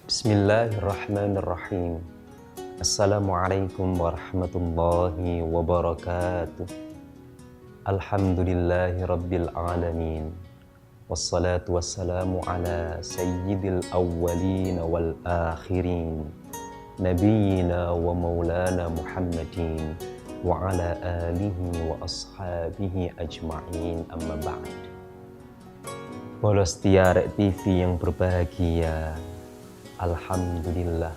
Bismillahirrahmanirrahim. Assalamualaikum warahmatullahi wabarakatuh. Alhamdulillahi rabbil alamin. Wassalatu wassalamu ala sayyidil awwalin wal akhirin. Nabiyyina wa maulana Muhammadin wa ala alihi wa ashabihi ajma'in, amma ba'd. Bolos Tiarek TV yang berbahagia, alhamdulillah,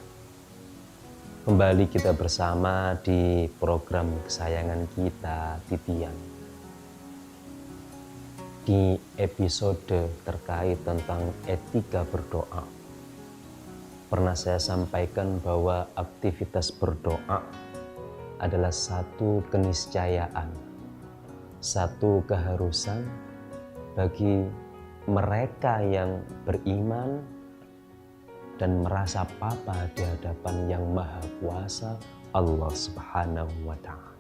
kembali kita bersama di program kesayangan kita, Titian. Di episode terkait tentang etika berdoa, pernah saya sampaikan bahwa aktivitas berdoa adalah satu keniscayaan, satu keharusan bagi mereka yang beriman dan merasa papa di hadapan yang maha kuasa, Allah Subhanahu wa ta'ala.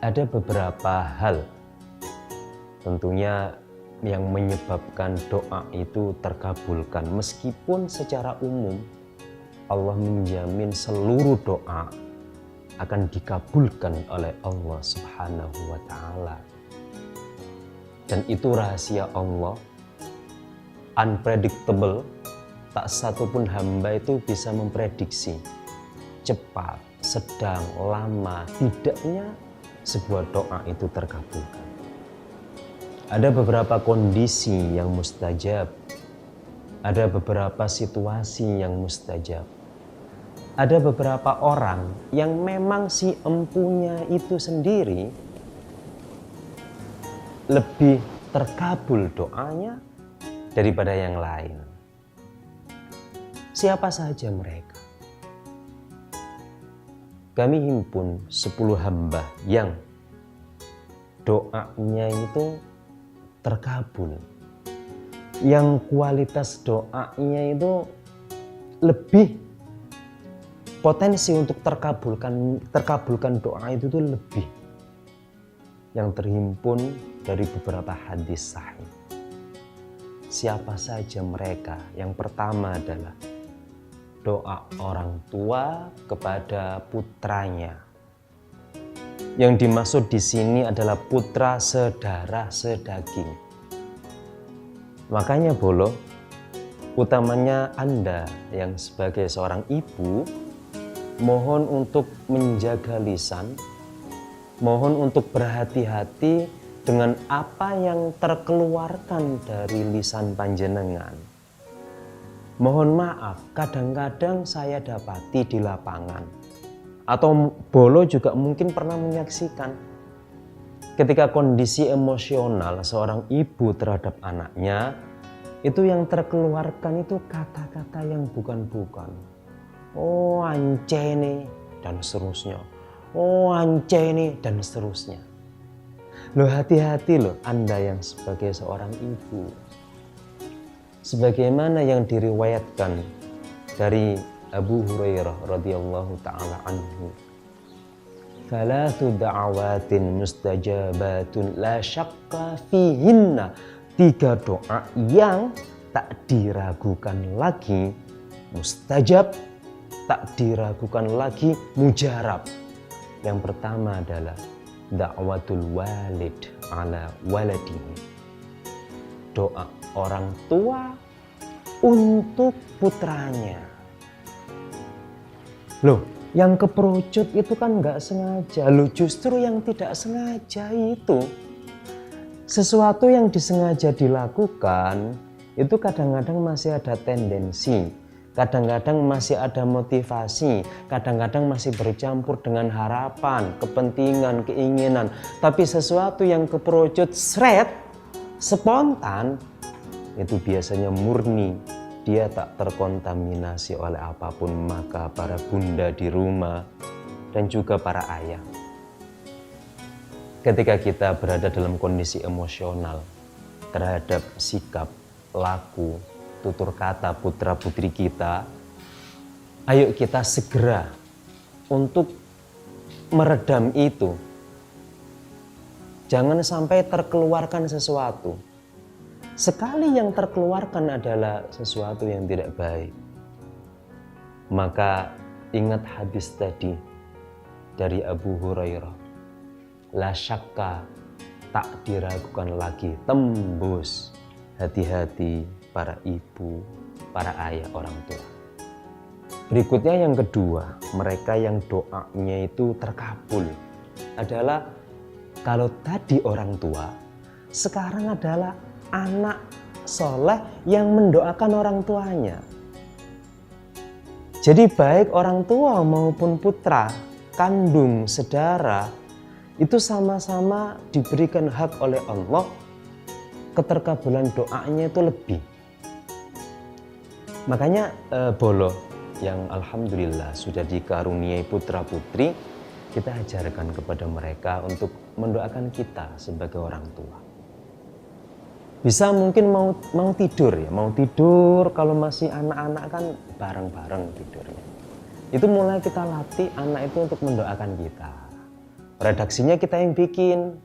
Ada beberapa hal tentunya yang menyebabkan doa itu terkabulkan, meskipun secara umum Allah menjamin seluruh doa akan dikabulkan oleh Allah Subhanahu wa ta'ala. Dan itu rahasia Allah, unpredictable. Tak satu pun hamba itu bisa memprediksi cepat, sedang, lama, tidaknya sebuah doa itu terkabulkan. Ada beberapa kondisi yang mustajab, ada beberapa situasi yang mustajab, ada beberapa orang yang memang si empunya itu sendiri lebih terkabul doanya daripada yang lain. Siapa saja mereka? Kami himpun 10 hamba yang doanya itu terkabul, yang kualitas doanya itu lebih potensi untuk terkabulkan doa itu tuh lebih, yang terhimpun dari beberapa hadis sahih. Siapa saja mereka? Yang pertama adalah doa orang tua kepada putranya. Yang dimaksud di sini adalah putra sedarah sedaging. Makanya bolo, utamanya Anda yang sebagai seorang ibu, mohon untuk menjaga lisan, mohon untuk berhati-hati dengan apa yang terkeluarkan dari lisan panjenengan. Mohon maaf, kadang-kadang saya dapati di lapangan, atau bolo juga mungkin pernah menyaksikan, ketika kondisi emosional seorang ibu terhadap anaknya, itu yang terkeluarkan itu kata-kata yang bukan-bukan. Oh ancene, dan seterusnya. Oh ancene, dan seterusnya. Loh, hati-hati loh Anda yang sebagai seorang ibu. Sebagaimana yang diriwayatkan dari Abu Hurairah radhiyallahu ta'ala anhu. Thalathu da'awatin mustajabatun la syakka fihinna. 3 doa yang tak diragukan lagi mustajab, tak diragukan lagi mujarab. Yang pertama adalah da'watul walid ala waladihi. Doa orang tua untuk putranya. Loh, yang keperucut itu kan nggak sengaja. Loh, justru yang tidak sengaja itu, sesuatu yang disengaja dilakukan itu kadang-kadang masih ada tendensi, kadang-kadang masih ada motivasi, kadang-kadang masih bercampur dengan harapan, kepentingan, keinginan. Tapi sesuatu yang keperucut, seret, spontan, itu biasanya murni. Dia tak terkontaminasi oleh apapun. Maka para bunda di rumah dan juga para ayah, ketika kita berada dalam kondisi emosional terhadap sikap, laku, tutur kata putra putri kita, ayo kita segera untuk meredam itu. Jangan sampai terkeluarkan sesuatu. sekali yang terkeluarkan adalah sesuatu yang tidak baik, maka ingat hadis tadi dari Abu Hurairah, la syakka, tak diragukan lagi, tembus hati-hati para ibu, para ayah, orang tua. Berikutnya yang kedua, mereka yang doanya itu terkabul adalah kalau tadi orang tua, sekarang adalah anak soleh yang mendoakan orang tuanya. Jadi baik orang tua maupun putra, kandung, saudara, itu sama-sama diberikan hak oleh Allah, keterkabulan doanya itu lebih. Makanya Bolo yang alhamdulillah sudah dikaruniai putra putri, kita ajarkan kepada mereka untuk mendoakan kita sebagai orang tua. Bisa mungkin mau tidur ya, mau tidur kalau masih anak-anak kan bareng-bareng tidurnya. Itu mulai kita latih anak itu untuk mendoakan kita. Redaksinya kita yang bikin,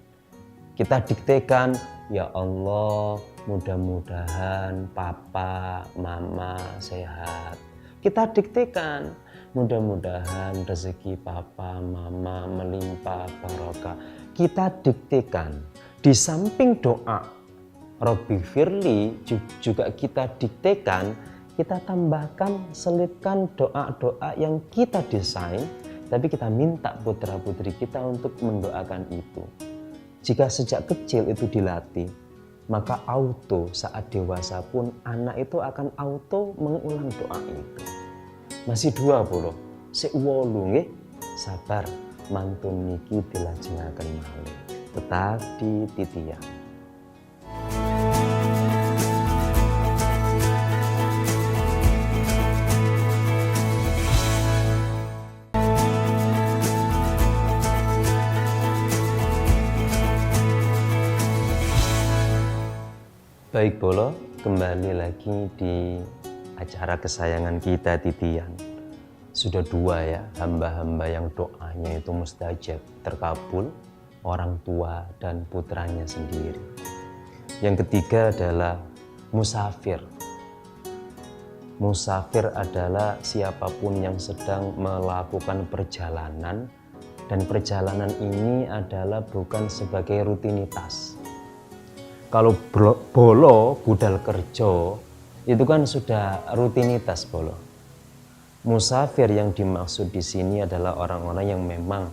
kita diktekan, ya Allah mudah-mudahan papa, mama sehat. Kita diktekan, mudah-mudahan rezeki papa, mama melimpah barokah. Kita diktekan, di samping doa Robbi firli juga kita diktekan, kita tambahkan, selipkan doa-doa yang kita desain, tapi kita minta putra-putri kita untuk mendoakan itu. Jika sejak kecil itu dilatih, maka auto saat dewasa pun anak itu akan auto mengulang doa itu. Masih 20, sik 8 nggih. Sabar, mantun niki dilajengaken malih. Tetap di titian. Baik Bolo, kembali lagi di acara kesayangan kita Titian. Sudah 2 ya hamba-hamba yang doanya itu mustajab, terkabul, orang tua dan putranya sendiri. Yang ketiga adalah musafir. Musafir adalah siapapun yang sedang melakukan perjalanan, dan perjalanan ini adalah bukan sebagai rutinitas. Kalau Bolo budal kerja itu kan sudah rutinitas Bolo. Musafir yang dimaksud di sini adalah orang-orang yang memang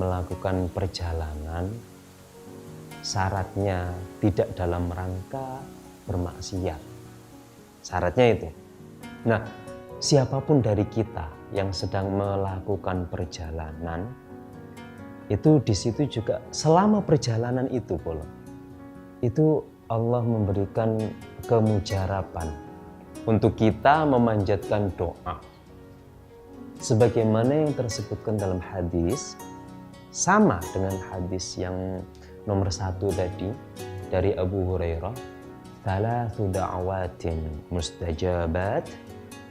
melakukan perjalanan, syaratnya tidak dalam rangka bermaksiat. Syaratnya itu. Nah, siapapun dari kita yang sedang melakukan perjalanan, itu di situ juga selama perjalanan itu Bolo, itu Allah memberikan kemujaraban untuk kita memanjatkan doa sebagaimana yang tersebutkan dalam hadis, sama dengan hadis yang nomor 1 tadi dari Abu Hurairah, thalathu da'awatin mustajabat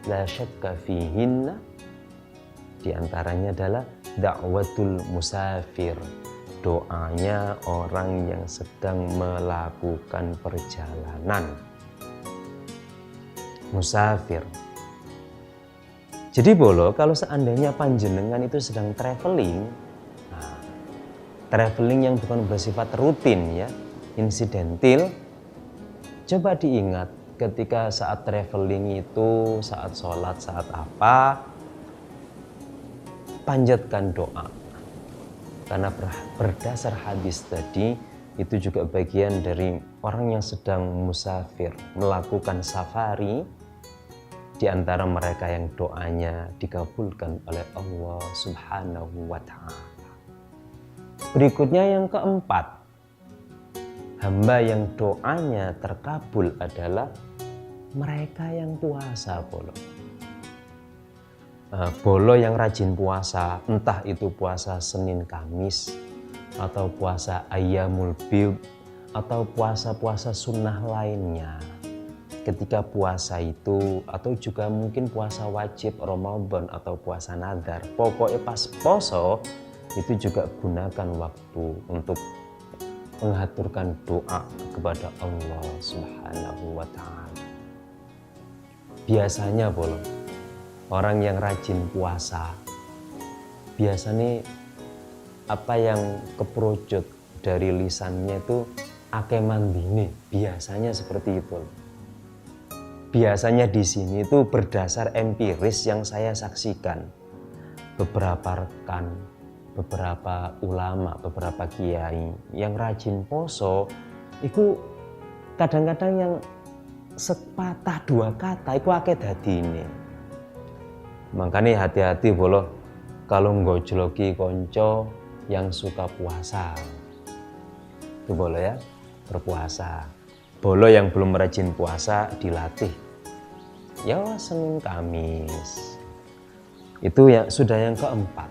la syakka fihinna, di antaranya adalah da'watul musafir, doanya orang yang sedang melakukan perjalanan. Musafir. Jadi Bolo, kalau seandainya panjenengan itu sedang traveling, traveling yang bukan bersifat rutin ya, insidentil, coba diingat ketika saat traveling itu, saat sholat, saat apa, panjatkan doa. Karena berdasar hadis tadi, itu juga bagian dari orang yang sedang musafir, melakukan safari, di antara mereka yang doanya dikabulkan oleh Allah Subhanahu wa Ta'ala. Berikutnya yang keempat, hamba yang doanya terkabul adalah mereka yang puasa Bolo. Bolo yang rajin puasa, entah itu puasa Senin Kamis, atau puasa Ayyamul Bid, atau puasa-puasa sunnah lainnya. Ketika puasa itu, atau juga mungkin puasa wajib Ramadan atau puasa nadar, pokoknya pas poso, itu juga gunakan waktu untuk menghaturkan doa kepada Allah Subhanahu wa Ta'ala. Biasanya bolong orang yang rajin puasa, biasanya apa yang keprojot dari lisannya itu akeh mandine, biasanya seperti itu. Biasanya di sini itu berdasar empiris yang saya saksikan. Beberapa rekan, beberapa ulama, beberapa kiai yang rajin poso, itu kadang-kadang yang sepatah dua kata itu akeh dadine. Makanya hati-hati bolo kalau nggojloki konco yang suka puasa. Itu bolo ya, berpuasa. Bolo yang belum rajin puasa dilatih. Ya Senin Kamis. Itu yang sudah yang keempat.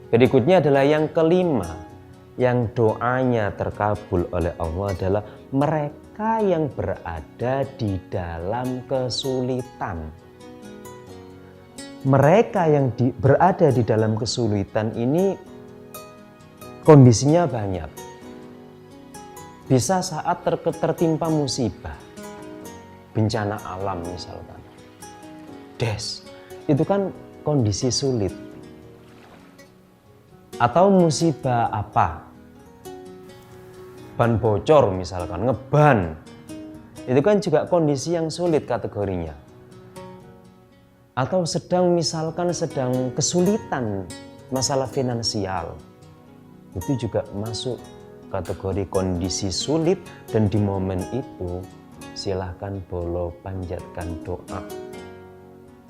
Berikutnya adalah yang kelima, yang doanya terkabul oleh Allah adalah mereka yang berada di dalam kesulitan. Mereka yang berada di dalam kesulitan ini kondisinya banyak. Bisa saat tertimpa musibah, bencana alam misalkan. Itu kan kondisi sulit. Atau musibah apa? Ban bocor misalkan, ngeban. Itu kan juga kondisi yang sulit kategorinya. Atau misalkan sedang kesulitan masalah finansial. Itu juga masuk kategori kondisi sulit, dan di momen itu silahkan bolo panjatkan doa,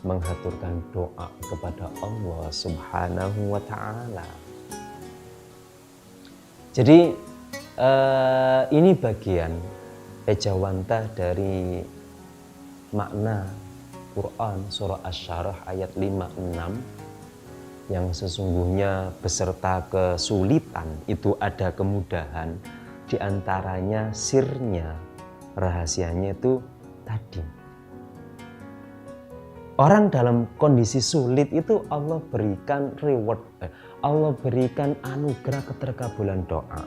menghaturkan doa kepada Allah Subhanahu wa Ta'ala. Jadi ini bagian ejawantah dari makna Quran surah Asy-Syarah ayat 5-6 yang sesungguhnya beserta kesulitan itu ada kemudahan, diantaranya sirnya, rahasianya itu tadi. Orang dalam kondisi sulit itu Allah berikan reward, Allah berikan anugerah keterkabulan doa.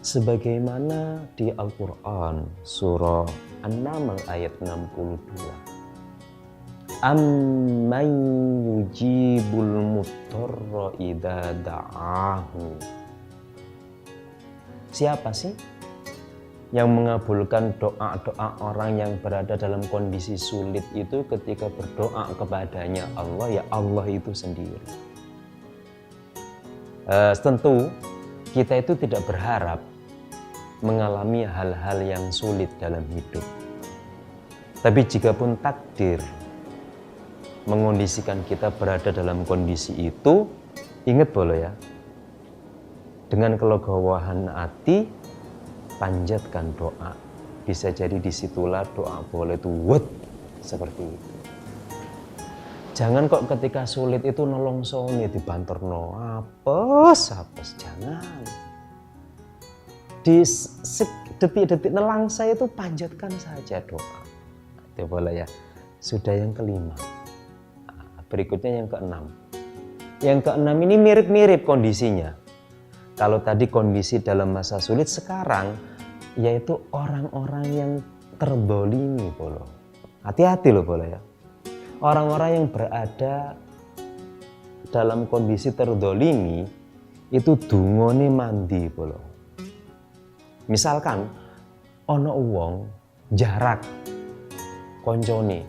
Sebagaimana di Al-Quran surah An-Naml ayat 62. Amman yujibul muttarra idza da'ahu. Siapa sih yang mengabulkan doa-doa orang yang berada dalam kondisi sulit itu ketika berdoa kepadanya Allah? Ya Allah itu sendiri. Tentu kita itu tidak berharap mengalami hal-hal yang sulit dalam hidup. Tapi jika pun takdir mengondisikan kita berada dalam kondisi itu, ingat boleh ya, dengan kelegowahan hati panjatkan doa. Bisa jadi disitulah doa boleh tuwet seperti itu. Jangan kok ketika sulit itu nolongsoni dibanterno apes, jangan. Di detik-detik nelangsa itu panjatkan saja doa. Itu boleh ya. Sudah yang kelima. Berikutnya yang keenam. Yang keenam ini mirip-mirip kondisinya. Kalau tadi kondisi dalam masa sulit, sekarang yaitu orang-orang yang terdolimi bolo. Hati-hati loh bolo ya. Orang-orang yang berada dalam kondisi terdolimi itu dungone mandi bolo. Misalkan ono wong jarak koncone,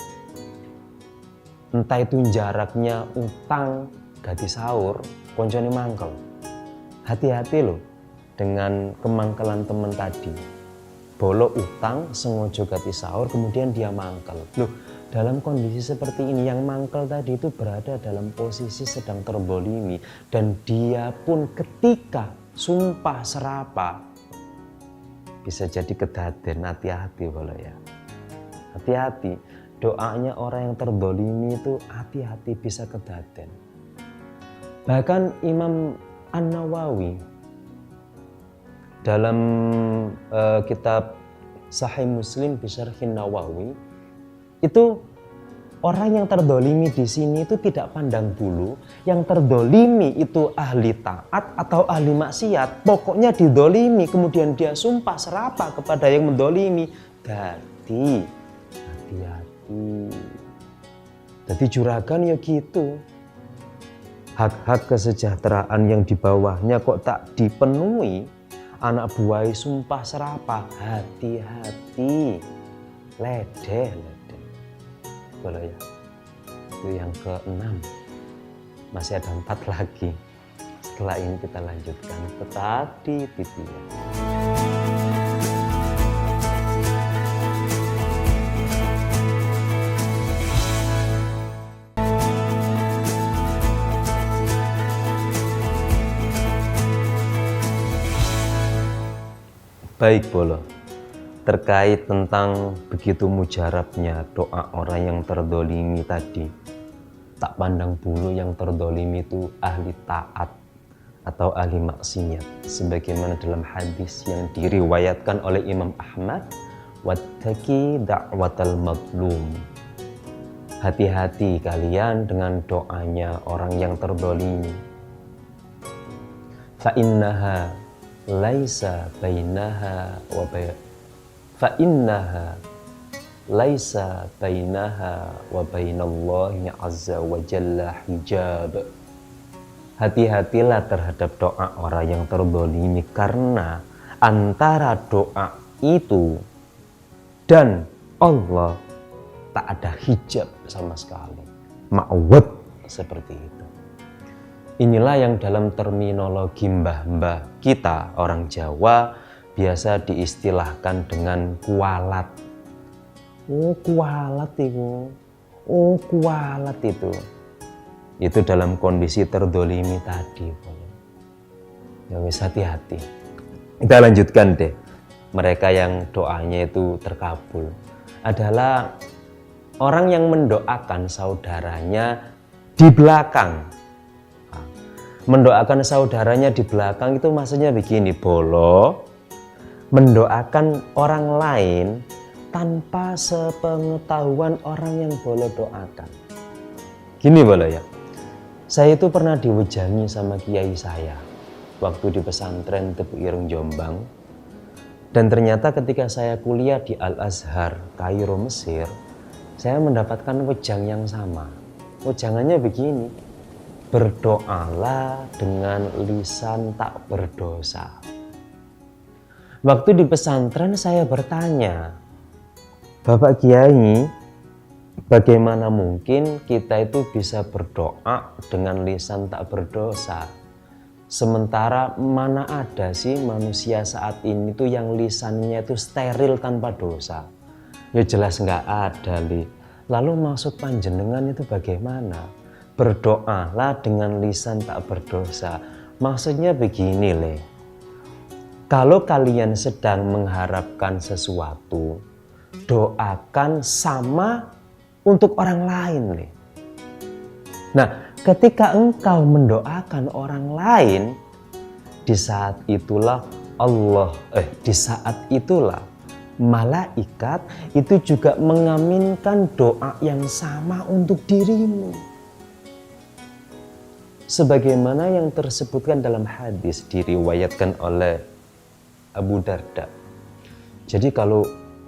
entah itu jaraknya utang gati sahur, koncone mangkel. Hati-hati loh dengan kemangkelan teman tadi. Bolo utang sengojo gati sahur kemudian dia mangkel. Loh, dalam kondisi seperti ini yang mangkel tadi itu berada dalam posisi sedang terbolimi, dan dia pun ketika sumpah serapah bisa jadi kedaden. Hati-hati bolo ya. Hati-hati. Doanya orang yang terdolimi itu hati-hati bisa kedaden. Bahkan Imam An-Nawawi dalam kitab Sahih Muslim bi Syarhin Nawawi itu orang yang terdolimi di sini itu tidak pandang bulu, yang terdolimi itu ahli taat atau ahli maksiat. Pokoknya didolimi, kemudian dia sumpah serapah kepada yang mendolimi. Jadi hati-hati. Jadi juragan ya gitu. Hak-hak kesejahteraan yang di bawahnya kok tak dipenuhi, anak buah sumpah serapah. Hati-hati. Ledeh. Boleh ya. Itu yang ke-6. Masih ada 4 lagi. Setelah ini kita lanjutkan. Tetap di TV-nya. Baik Bolo, terkait tentang begitu mujarabnya doa orang yang terdolimi tadi. Tak pandang bulu yang terdolimi itu ahli taat atau ahli maksiat. Sebagaimana dalam hadis yang diriwayatkan oleh Imam Ahmad, wattaqi da'watal mazlum. Hati-hati kalian dengan doanya orang yang terdolimi. Fa'innaha laisa bainaha wa bainallahi azza wa jalla hijab. Hati-hatilah terhadap doa orang yang terdolimi, karena antara doa itu dan Allah tak ada hijab sama sekali. Ma'wad seperti itu. Inilah yang dalam terminologi mbah-mbah kita orang Jawa biasa diistilahkan dengan kualat. Oh kualat itu. Oh kualat itu. Itu dalam kondisi terdolimi tadi. Ya wis, hati-hati. Kita lanjutkan deh. Mereka yang doanya itu terkabul adalah orang yang mendoakan saudaranya di belakang. Mendoakan saudaranya di belakang itu maksudnya begini, Bolo. Mendoakan orang lain tanpa sepengetahuan orang yang Bolo doakan. Gini Bolo ya. Saya itu pernah diwejangi sama kiai saya waktu di pesantren Tebu Ireng Jombang. Dan ternyata ketika saya kuliah di Al-Azhar, Kairo, Mesir, saya mendapatkan wejang yang sama. Wejangannya begini. Berdoalah dengan lisan tak berdosa. Waktu di pesantren saya bertanya, Bapak Kiai, bagaimana mungkin kita itu bisa berdoa dengan lisan tak berdosa? Sementara mana ada sih manusia saat ini tuh yang lisannya itu steril tanpa dosa? Ya jelas nggak ada, Li. Lalu maksud panjenengan itu bagaimana? Berdoalah dengan lisan tak berdosa. Maksudnya begini, Le. Kalau kalian sedang mengharapkan sesuatu, doakan sama untuk orang lain, Le. Nah, ketika engkau mendoakan orang lain, di saat itulah malaikat itu juga mengaminkan doa yang sama untuk dirimu. Sebagaimana yang tersebutkan dalam hadis diriwayatkan oleh Abu Darda. Jadi kalau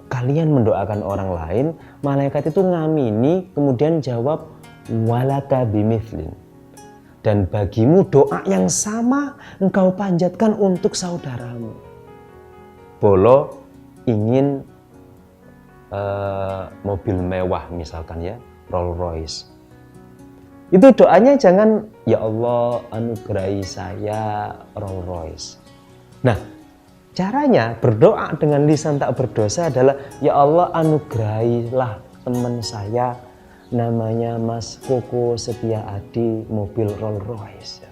kalian mendoakan orang lain, malaikat itu ngamini kemudian jawab walaka bimithlin. Dan bagimu doa yang sama engkau panjatkan untuk saudaramu. Bolo ingin mobil mewah misalkan ya, Rolls Royce. Itu doanya jangan ya Allah anugerahi saya Rolls Royce. Nah, caranya berdoa dengan lisan tak berdosa adalah ya Allah anugerahilah teman saya namanya Mas Koko Setia Adi mobil Rolls Royce.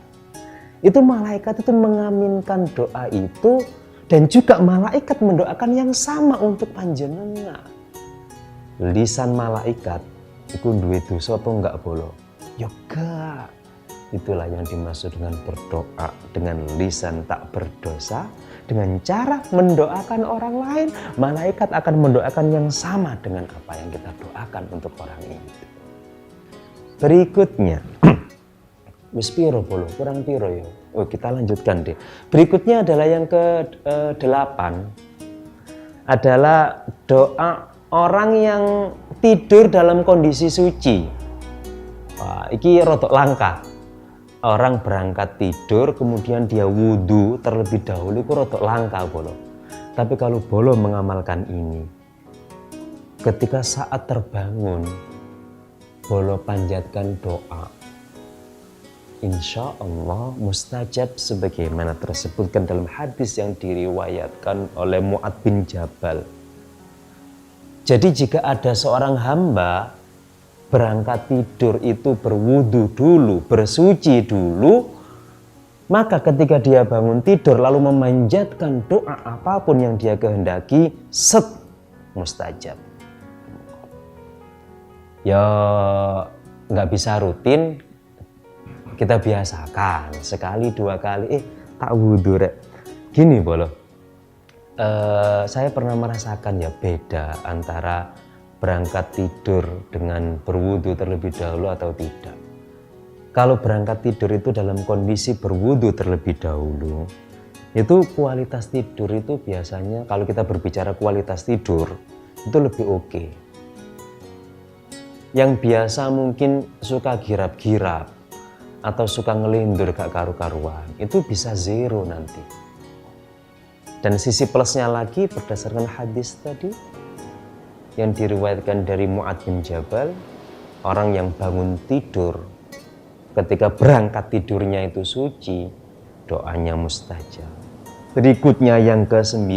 Itu malaikat itu mengaminkan doa itu dan juga malaikat mendoakan yang sama untuk panjenengan. Lisan malaikat itu duwe dosa apa enggak Bolo? Yoga. Itulah yang dimaksud dengan berdoa dengan lisan tak berdosa. Dengan cara mendoakan orang lain, malaikat akan mendoakan yang sama dengan apa yang kita doakan untuk orang itu. Berikutnya, wis piro bolo, kurang piro ya. Oh, kita lanjutkan deh. Berikutnya adalah yang ke-8 adalah doa orang yang tidur dalam kondisi suci. Wah, iki rodok langka. Orang berangkat tidur kemudian dia wudhu terlebih dahulu, itu rodok langka bolo. Tapi kalau bolo mengamalkan ini, ketika saat terbangun, bolo panjatkan doa, insya Allah mustajab sebagaimana tersebutkan dalam hadis yang diriwayatkan oleh Mu'adz bin Jabal. Jadi jika ada seorang hamba berangkat tidur itu berwudu dulu, bersuci dulu, maka ketika dia bangun tidur lalu memanjatkan doa apapun yang dia kehendaki, mustajab. Ya nggak bisa rutin, kita biasakan sekali 2 kali, tak wudhu rek. Gini bolo, saya pernah merasakan ya beda antara berangkat tidur dengan berwudhu terlebih dahulu atau tidak. Kalau berangkat tidur itu dalam kondisi berwudhu terlebih dahulu, itu kualitas tidur itu biasanya, kalau kita berbicara kualitas tidur, itu lebih oke. Yang biasa mungkin suka girap-girap atau suka ngelindur gak karu-karuan, itu bisa 0 nanti. Dan sisi plusnya lagi berdasarkan hadis tadi yang diriwayatkan dari Mu'adz bin Jabal, orang yang bangun tidur ketika berangkat tidurnya itu suci, doanya mustajab. Berikutnya yang ke-9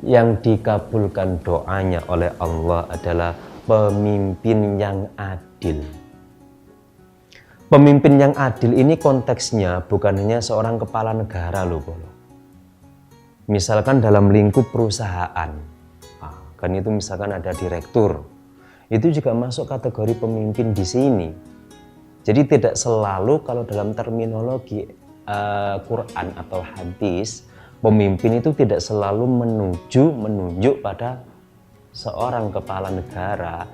yang dikabulkan doanya oleh Allah adalah pemimpin yang adil. Pemimpin yang adil ini konteksnya bukan hanya seorang kepala negara loh bolo. Misalkan dalam lingkup perusahaan, kan itu misalkan ada direktur, itu juga masuk kategori pemimpin di sini. Jadi tidak selalu kalau dalam terminologi Quran atau hadis, pemimpin itu tidak selalu menunjuk pada seorang kepala negara,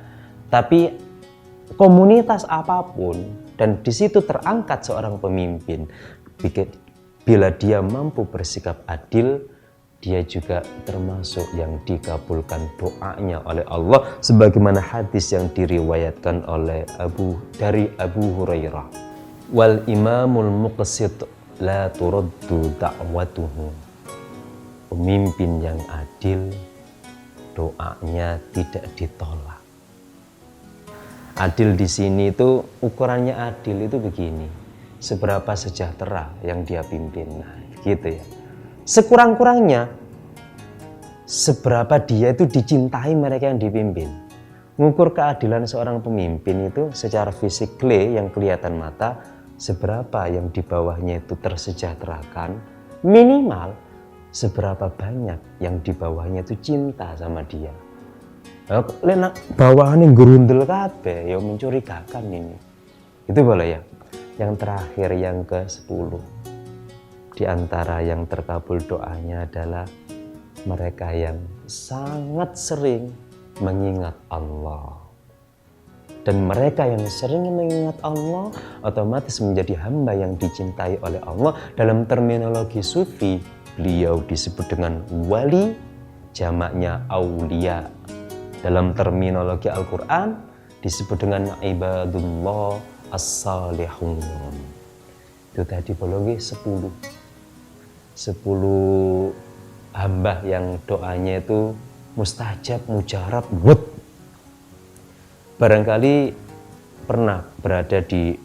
tapi komunitas apapun, dan di situ terangkat seorang pemimpin, bila dia mampu bersikap adil, dia juga termasuk yang dikabulkan doanya oleh Allah, sebagaimana hadis yang diriwayatkan oleh dari Abu Hurairah, wal imamul muqsit la turaddu da'watuhu. Pemimpin yang adil, doanya tidak ditolak. Adil di sini itu ukurannya adil itu begini, seberapa sejahtera yang dia pimpin, nah, gitu ya. Sekurang-kurangnya seberapa dia itu dicintai mereka yang dipimpin. Mengukur keadilan seorang pemimpin itu secara fisik yang kelihatan mata, seberapa yang di bawahnya itu tersejahterakan, minimal seberapa banyak yang di bawahnya itu cinta sama dia. Lena bawahannya gerundel kabeh, ya mencurigakan ini. Itu boleh ya. Yang terakhir yang ke-10 di antara yang terkabul doanya adalah mereka yang sangat sering mengingat Allah. Dan mereka yang sering mengingat Allah otomatis menjadi hamba yang dicintai oleh Allah. Dalam terminologi sufi, beliau disebut dengan wali, jamaknya aulia. Dalam terminologi Al-Quran disebut dengan ibadullah as-salihun. Itu tadi boleh 10 hamba yang doanya itu mustajab, mujarab, wud. Barangkali pernah berada di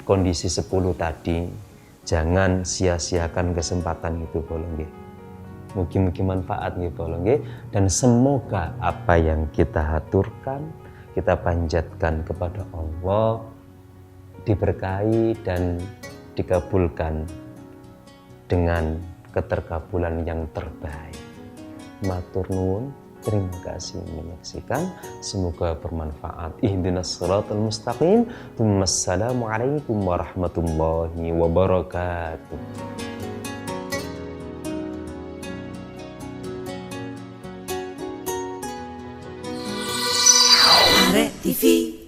kondisi 10 tadi, jangan sia-siakan kesempatan itu boleh. Mugi-mugi manfaat nggih bolong nggih, dan semoga apa yang kita haturkan, kita panjatkan kepada Allah diberkahi dan dikabulkan dengan keterkabulan yang terbaik. Matur nuwun, terima kasih menyaksikan, semoga bermanfaat. Ihdinas shiratal mustaqim. Wassalamualaikum warahmatullahi wabarakatuh. TV